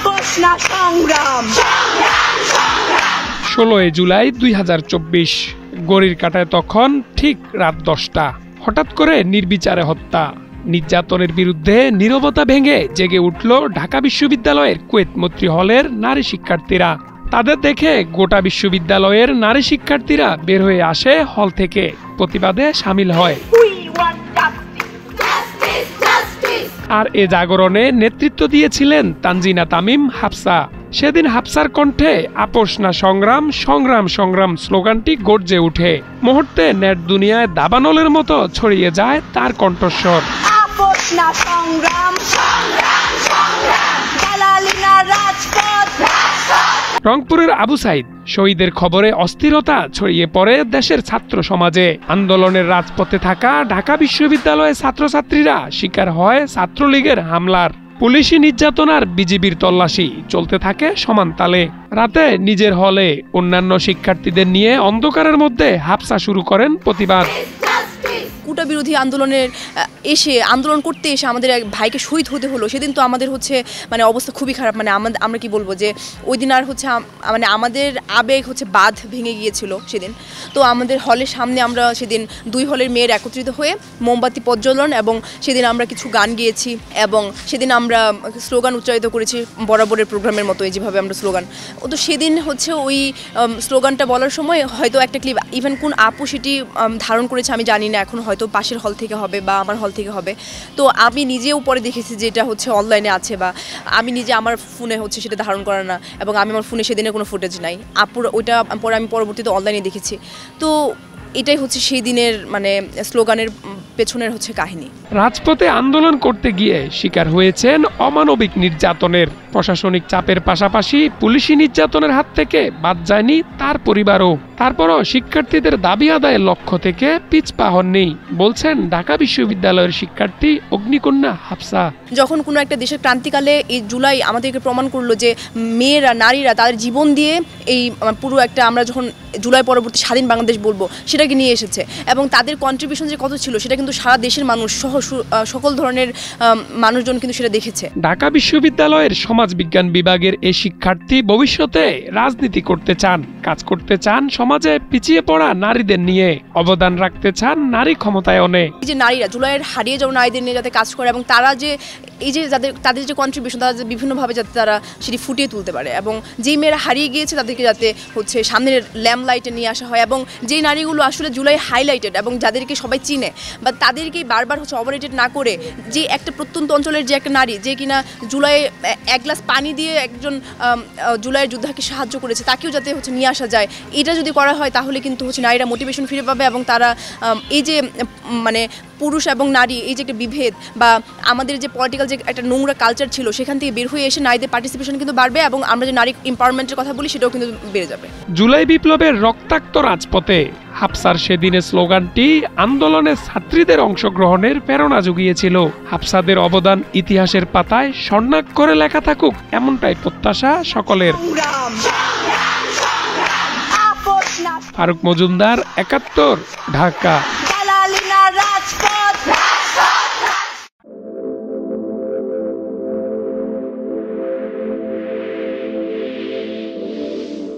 16 জুলাই 2024 ঘড়ির কাঁটায় তখন ঠিক রাত 10টা। হঠাৎ করে নির্বিচারে হত্যা, নির্যাতনের বিরুদ্ধে নীরবতা ভেঙে জেগে উঠল ঢাকা বিশ্ববিদ্যালয়ের কুয়েত মৈত্রী হলের নারী শিক্ষার্থীরা। তাদের দেখে গোটা বিশ্ববিদ্যালয়ের নারী শিক্ষার্থীরা বের হয়ে আসে হল থেকে, প্রতিবাদে শামিল হয়। আর এ জাগরণে নেতৃত্ব দিয়েছিলেন তানজিনা তামিম হাফসা। সেদিন হাফসার কণ্ঠে আপোষ না সংগ্রাম, সংগ্রাম সংগ্রাম স্লোগানটি গর্জে উঠে। মুহূর্তে নেট দুনিয়ায় দাবানলের মতো ছড়িয়ে যায় তার কণ্ঠস্বর। রংপুরের আবু সাইদ শহীদের খবরে অস্থিরতা ছড়িয়ে পড়ে দেশের ছাত্র সমাজে। আন্দোলনের রাজপথে থাকা ঢাকা বিশ্ববিদ্যালয়ের ছাত্রছাত্রীরা শিকার হয় ছাত্রলীগের হামলার। পুলিশি নির্যাতন আর বিজিবির তল্লাশি চলতে থাকে সমান তালে। রাতে নিজের হলে অন্যান্য শিক্ষার্থীদের নিয়ে অন্ধকারের মধ্যে হাফসা শুরু করেন প্রতিবাদ। কোটা বিরোধী আন্দোলন করতে এসে আমাদের এক ভাইকে শহীদ হতে হলো। সেদিন তো আমাদের মানে অবস্থা খুবই খারাপ। মানে আমরা কি বলবো যে ওই দিন আর মানে আমাদের আবেগ বাঁধ ভেঙে গিয়েছিল সেদিন। তো আমাদের হলের সামনে আমরা সেদিন 2 হলের মেয়ের একত্রিত হয়ে মোমবাতি প্রজ্বলন এবং সেদিন আমরা কিছু গান গেয়েছি এবং সেদিন আমরা স্লোগান উচ্চারিত করেছি বরাবরের প্রোগ্রামের মতো, যেভাবে আমরা স্লোগান। তো সেদিন ওই স্লোগানটা বলার সময় হয়তো একটা ক্লিপ ইভেন কোন আপু সেটি ধারণ করেছে আমি জানি না, এখন হয়তো পাশের হল থেকে হবে বা আমার হল থেকে হবে। তো আমি নিজেও পরে দেখেছি যে এটা অনলাইনে আছে, বা আমি নিজে আমার ফোনে সেটা ধারণ করা না, এবং আমি আমার ফোনে সেদিনের কোনো ফুটেজ নাই। আপুর ওইটা পরে আমি পরবর্তীতে অনলাইনে দেখেছি। তো এটাই সেই দিনের মানে স্লোগানের পেছনের কাহিনী। রাজপথে আন্দোলন করতে গিয়ে শিকার হয়েছেন অমানবিক নির্যাতনের। প্রশাসনিক চাপের পাশাপাশি পুলিশি নির্যাতনের হাত থেকে বাদ যায়নি তার পরিবারও। তারপরও শিক্ষার্থীদের দাবি আদায়ের লক্ষ্য থেকে পিছপা হননি, বলছেন ঢাকা বিশ্ববিদ্যালয়ের শিক্ষার্থী অগ্নিকন্যা হাফসা। যখন কোনো একটা দেশের ক্রান্তিকালে এই জুলাই আমাদেরকে প্রমাণ করলো যে মেয়েরা, নারীরা তাদের জীবন দিয়ে এই পুরো একটা, আমরা যখন জুলাই পরবর্তী স্বাধীন বাংলাদেশ বলবো, সেটাকে নিয়ে এসেছে, এবং তাদের কন্ট্রিবিউশন যে কত ছিল সেটা কিন্তু সারা দেশের মানুষ সহ সকল ধরনের মানুষজন কিন্তু সেটা দেখেছে। ঢাকা বিশ্ববিদ্যালয়ের সমাজবিজ্ঞান বিভাগের এই শিক্ষার্থী ভবিষ্যতে রাজনীতি করতে চান, কাজ করতে চান সমাজে পিছিয়ে পড়া নারীদের নিয়ে, অবদান রাখতে চান নারী ক্ষমতায়নে। এই যে নারীরা জুলাইয়ের হারিয়ে যাওয়া নারীদের নিয়ে যাতে কাজ করে, এবং তারা যে এই যে তাদের যে কন্ট্রিবিউশন, তারা যে বিভিন্নভাবে যাতে তারা সেটি ফুটিয়ে তুলতে পারে, এবং যেই মেয়েরা হারিয়ে গিয়েছে তাদেরকে যাতে সামনের ল্যাম্পলাইটে নিয়ে আসা হয়, এবং যেই নারীগুলো আসলে জুলাই হাইলাইটেড এবং যাদেরকে সবাই চিনে, বা তাদেরকেই বারবার ওভারেটেড না করে, যে একটা প্রত্যন্ত অঞ্চলের যে একটা নারী যে কিনা জুলাই 1 গ্লাস পানি দিয়ে একজন জুলাইয়ের যোদ্ধাকে সাহায্য করেছে, তাকেও যাতে নিয়ে আসা যায়। এটা যদি করা হয় তাহলে কিন্তু নারীরা মোটিভেশন ফিরে পাবে, এবং তারা এই যে মানে পুরুষ এবং নারী এই যে একটা বিভেদ বা আমাদের যে পলিটিক্যাল যে একটা নোংরা কালচার ছিল সেখান থেকে বের হয়ে এসে নারীদের পার্টিসিপেশন কিন্তু বাড়বে, এবং আমরা যে নারী এম্পাওয়ারমেন্টের কথা বলি সেটাও কিন্তু বেড়ে যাবে। জুলাই বিপ্লবের রক্তাক্ত রাজপথে হাফসার সেদিনের স্লোগানটি আন্দোলনের ছাত্রীদের অংশগ্রহণের প্রেরণা জুগিয়েছিল। হাফসাদের অবদান ইতিহাসের পাতায় স্বর্ণাক্ষরে লেখা থাকুক, এমনটাই প্রত্যাশা সকলের। ফারুক মজুমদার, 71, ঢাকা।